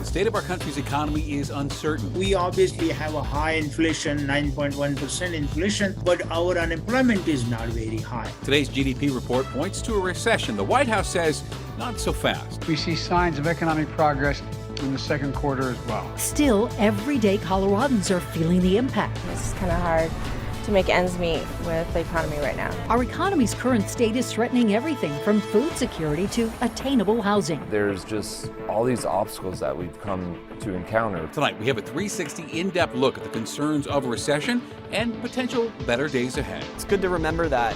state of our country's economy is uncertain. We obviously have a high inflation, 9.1% inflation, but our unemployment is not very high. Today's GDP report points to a recession. The White House says not so fast. We see signs of economic progress in the second quarter as well. Still, everyday Coloradans are feeling the impact. It's kind of hard to make ends meet with the economy right now. Our economy's current state is threatening everything from food security to attainable housing. There's just all these obstacles that we've come to encounter. Tonight, we have a 360 in-depth look at the concerns of a recession and potential better days ahead. It's good to remember that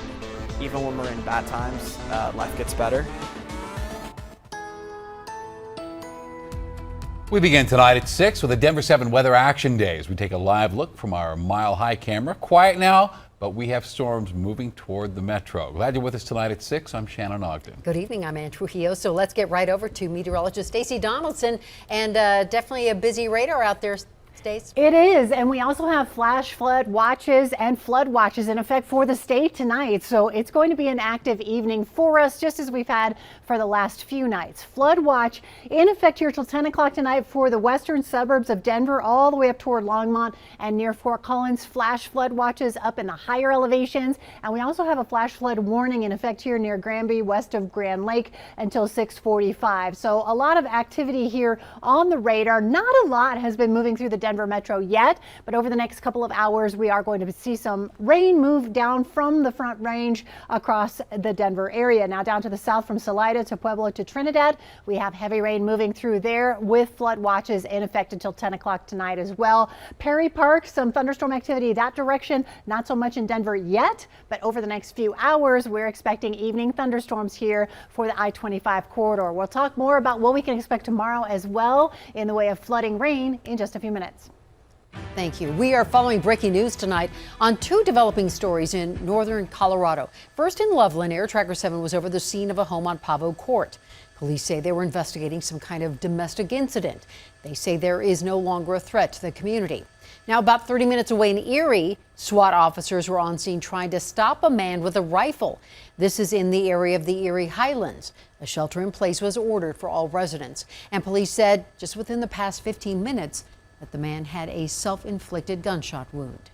even when we're in bad times, life gets better. We begin tonight at 6 with the Denver 7 Weather Action Days. We take a live look from our mile-high camera. Quiet now, but we have storms moving toward the metro. Glad you're with us tonight at 6. I'm Shannon Ogden. Good evening. I'm Ann Trujillo. So let's get right over to meteorologist Stacey Donaldson. And definitely a busy radar out there. Stace? It is, and we also have flash flood watches and flood watches in effect for the state tonight. So it's going to be an active evening for us, just as we've had for the last few nights. Flood watch in effect here till 10 o'clock tonight for the western suburbs of Denver, all the way up toward Longmont and near Fort Collins. Flash flood watches up in the higher elevations, and we also have a flash flood warning in effect here near Granby, west of Grand Lake, until 6:45. So a lot of activity here on the radar. Not a lot has been moving through the Denver metro yet, but over the next couple of hours we are going to see some rain move down from the Front Range across the Denver area. Now down to the south from Salida to Pueblo to Trinidad, we have heavy rain moving through there with flood watches in effect until 10 o'clock tonight as well. Perry Park, some thunderstorm activity that direction, not so much in Denver yet, but over the next few hours we're expecting evening thunderstorms here for the I-25 corridor. We'll talk more about what we can expect tomorrow as well in the way of flooding rain in just a few minutes. Thank you. We are following breaking news tonight on two developing stories in northern Colorado. First in Loveland, Air Tracker 7 was over the scene of a home on Pavo Court. Police say they were investigating some kind of domestic incident. They say there is no longer a threat to the community. Now, about 30 minutes away in Erie, SWAT officers were on scene trying to stop a man with a rifle. This is in the area of the Erie Highlands. A shelter in place was ordered for all residents. And police said just within the past 15 minutes, that the man had a self-inflicted gunshot wound.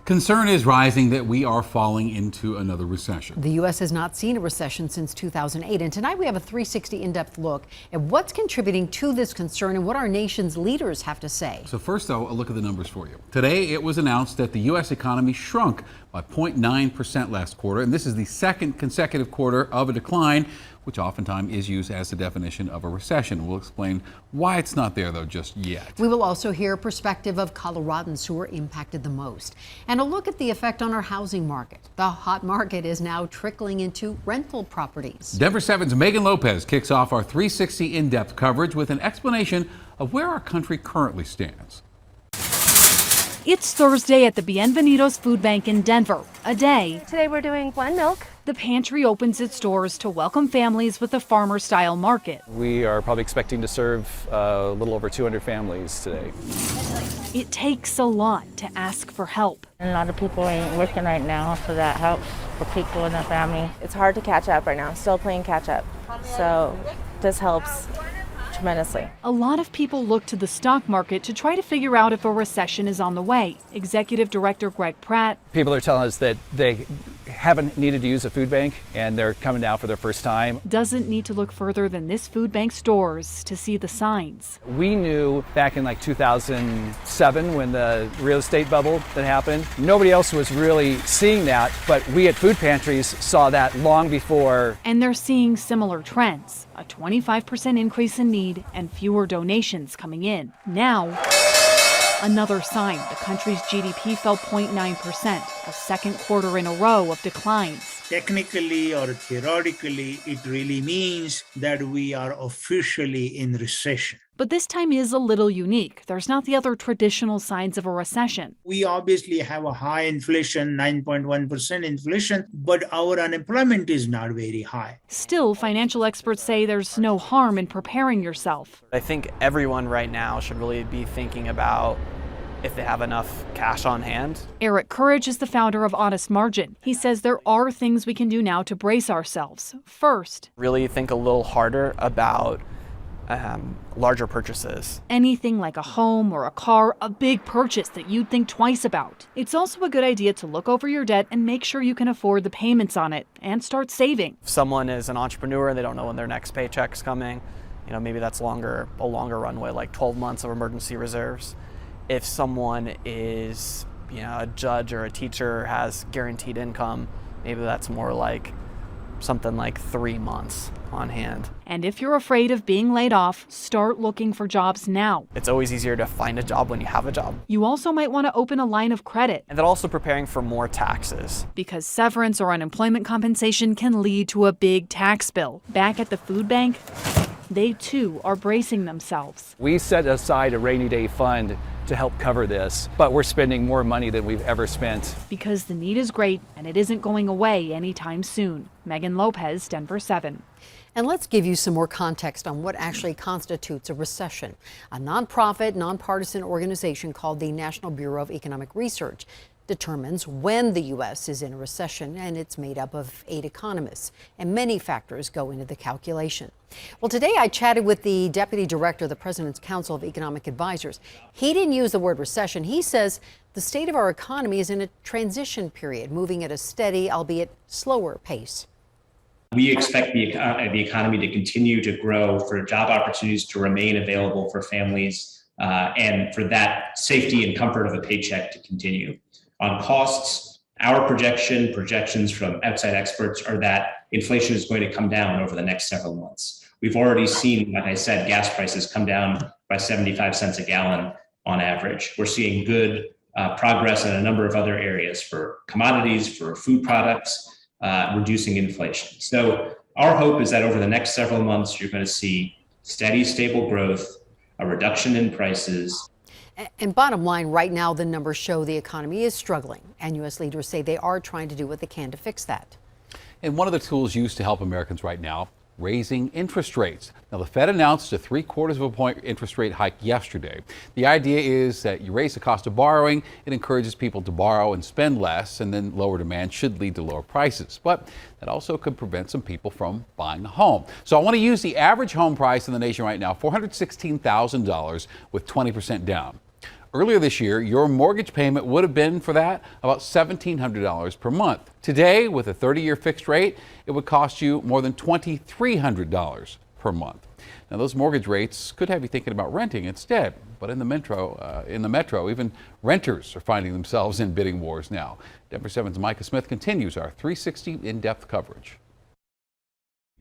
Concern is rising that we are falling into another recession. The U.S. has not seen a recession since 2008, and tonight we have a 360 in-depth look at what's contributing to this concern and what our nation's leaders have to say. So first, though, a look at the numbers for you. Today, it was announced that the U.S. economy shrunk by 0.9% last quarter, and this is the second consecutive quarter of a decline, which oftentimes is used as the definition of a recession. We'll explain why it's not there, though, just yet. We will also hear a perspective of Coloradans who are impacted the most, and a look at the effect on our housing market. The hot market is now trickling into rental properties. Denver 7's Megan Lopez kicks off our 360 in-depth coverage with an explanation of where our country currently stands. It's Thursday at the Bienvenidos Food Bank in Denver. A day. Today we're doing blend milk. The pantry opens its doors to welcome families with a farmer-style market. We are probably expecting to serve a little over 200 families today. It takes a lot to ask for help. A lot of people ain't working right now, so that helps for people in their family. It's hard to catch up right now, still playing catch up. So this helps tremendously. A lot of people look to the stock market to try to figure out if a recession is on the way. Executive Director Greg Pratt. People are telling us that they haven't needed to use a food bank and they're coming now for their first time. Doesn't need to look further than this food bank's doors to see the signs. We knew back in like 2007 when the real estate bubble that happened, nobody else was really seeing that, but we at food pantries saw that long before. And they're seeing similar trends, a 25% increase in need and fewer donations coming in. Now, another sign the country's GDP fell 0.9%, a second quarter in a row of declines. Technically or theoretically, it really means that we are officially in recession. But this time is a little unique. There's not the other traditional signs of a recession. We obviously have a high inflation, 9.1% inflation, but our unemployment is not very high. Still, financial experts say there's no harm in preparing yourself. I think everyone right now should really be thinking about if they have enough cash on hand. Eric Courage is the founder of Honest Margin. He says there are things we can do now to brace ourselves. First, Really think a little harder about larger purchases. anything like a home or a car, a big purchase that you'd think twice about. It's also a good idea to look over your debt and make sure you can afford the payments on it and start saving. If someone is an entrepreneur and they don't know when their next paycheck's coming, maybe that's a longer runway, like 12 months of emergency reserves. If someone is, a judge or a teacher, has guaranteed income, maybe that's more like something like 3 months on hand. And if you're afraid of being laid off, start looking for jobs now. It's always easier to find a job when you have a job. You also might want to open a line of credit. And then also preparing for more taxes. Because severance or unemployment compensation can lead to a big tax bill. Back at the food bank, they too are bracing themselves. We set aside a rainy day fund to help cover this, but we're spending more money than we've ever spent. Because the need is great and it isn't going away anytime soon. Megan Lopez, Denver 7. And let's give you some more context on what actually constitutes a recession. A nonprofit, nonpartisan organization called the National Bureau of Economic Research determines when the U.S. is in a recession, and it's made up of 8 economists, and many factors go into the calculation. Well, today I chatted with the deputy director of the President's Council of Economic Advisors. He didn't use the word recession. He says the state of our economy is in a transition period, moving at a steady, albeit slower pace. We expect the economy to continue to grow, for job opportunities to remain available for families, and for that safety and comfort of a paycheck to continue. On costs, our projections from outside experts are that inflation is going to come down over the next several months. We've already seen, like I said, gas prices come down by 75 cents a gallon on average. We're seeing good progress in a number of other areas for commodities, for food products, reducing inflation. So our hope is that over the next several months, you're going to see steady, stable growth, a reduction in prices. And bottom line, right now, the numbers show the economy is struggling, and U.S. leaders say they are trying to do what they can to fix that. And one of the tools used to help Americans right now, raising interest rates. Now, the Fed announced a 0.75 point interest rate hike yesterday. The idea is that you raise the cost of borrowing, it encourages people to borrow and spend less, and then lower demand should lead to lower prices. But that also could prevent some people from buying a home. So I want to use the average home price in the nation right now, $416,000 with 20% down. Earlier this year, your mortgage payment would have been, for that, about $1,700 per month. Today, with a 30-year fixed rate, it would cost you more than $2,300 per month. Now, those mortgage rates could have you thinking about renting instead. But in the metro, even renters are finding themselves in bidding wars now. Denver 7's Micah Smith continues our 360 in-depth coverage.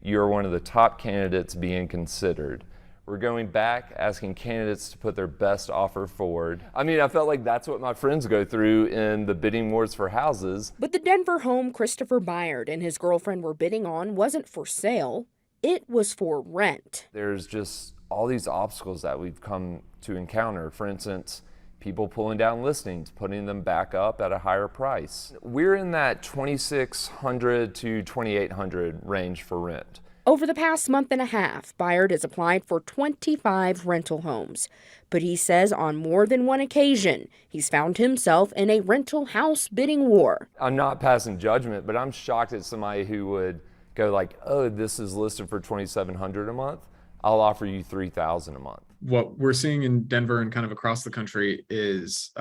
You're one of the top candidates being considered. We're going back, asking candidates to put their best offer forward. I mean, I felt like that's what my friends go through in the bidding wars for houses. But the Denver home Christopher Byard and his girlfriend were bidding on wasn't for sale. It was for rent. There's just all these obstacles that we've come to encounter. For instance, people pulling down listings, putting them back up at a higher price. We're in that $2,600 to $2,800 range for rent. Over the past month and a half, Byard has applied for 25 rental homes. But he says on more than one occasion, he's found himself in a rental house bidding war. I'm not passing judgment, but I'm shocked at somebody who would go like, oh, this is listed for $2,700 a month. I'll offer you $3,000 a month. What we're seeing in Denver and kind of across the country is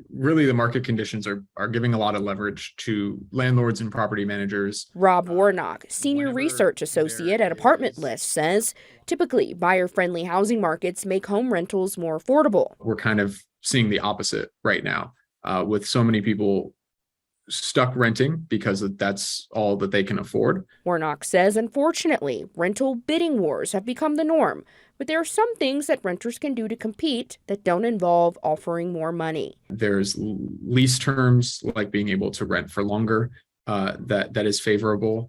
really the market conditions are giving a lot of leverage to landlords and property managers. Rob Warnock, senior research associate at Apartment List, says typically buyer-friendly housing markets make home rentals more affordable. We're kind of seeing the opposite right now, with so many people stuck renting because that's all that they can afford. Warnock says, unfortunately, rental bidding wars have become the norm, but there are some things that renters can do to compete that don't involve offering more money. There's lease terms, like being able to rent for longer, that is favorable.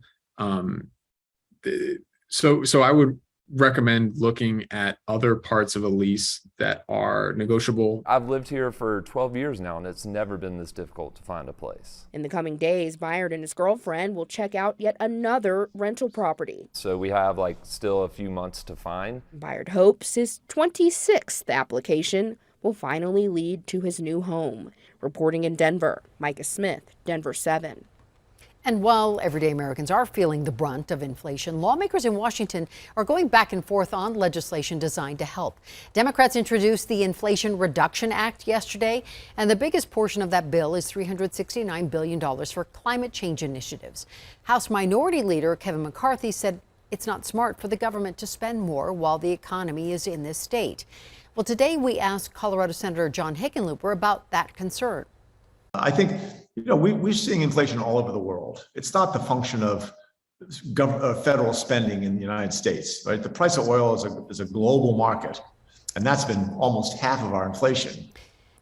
So I would recommend looking at other parts of a lease that are negotiable. I've lived here for 12 years now, and it's never been this difficult to find a place. In the coming days, Byard and his girlfriend will check out yet another rental property. So we have still a few months to find. Byard hopes his 26th application will finally lead to his new home. Reporting in Denver, Micah Smith, Denver 7. And while everyday Americans are feeling the brunt of inflation, lawmakers in Washington are going back and forth on legislation designed to help. Democrats introduced the Inflation Reduction Act yesterday, and the biggest portion of that bill is $369 billion for climate change initiatives. House Minority Leader Kevin McCarthy said it's not smart for the government to spend more while the economy is in this state. Well, today we asked Colorado Senator John Hickenlooper about that concern. I think, we're seeing inflation all over the world. It's not the function of federal spending in the United States, right? The price of oil is a global market, and that's been almost half of our inflation.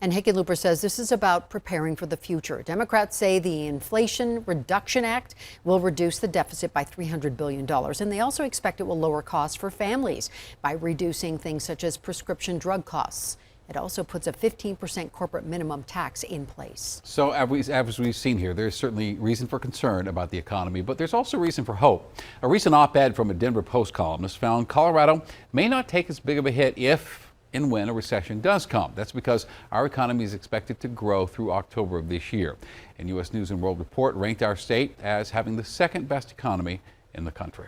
And Hickenlooper says this is about preparing for the future. Democrats say the Inflation Reduction Act will reduce the deficit by $300 billion, and they also expect it will lower costs for families by reducing things such as prescription drug costs. It also puts a 15% corporate minimum tax in place. So as we've seen here, there's certainly reason for concern about the economy, but there's also reason for hope. A recent op-ed from a Denver Post columnist found Colorado may not take as big of a hit if and when a recession does come. That's because our economy is expected to grow through October of this year. And U.S. News and World Report ranked our state as having the second best economy in the country.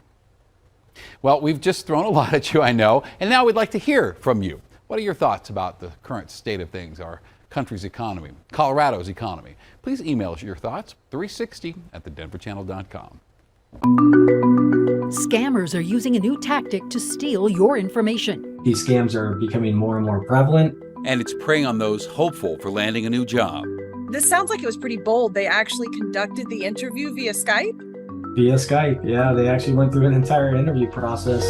Well, we've just thrown a lot at you, I know, and now we'd like to hear from you. What are your thoughts about the current state of things, our country's economy, Colorado's economy? Please email us your thoughts, 360@thedenverchannel.com. Scammers are using a new tactic to steal your information. These scams are becoming more and more prevalent. And it's preying on those hopeful for landing a new job. This sounds like it was pretty bold. They actually conducted the interview via Skype? Via Skype, yeah. They actually went through an entire interview process.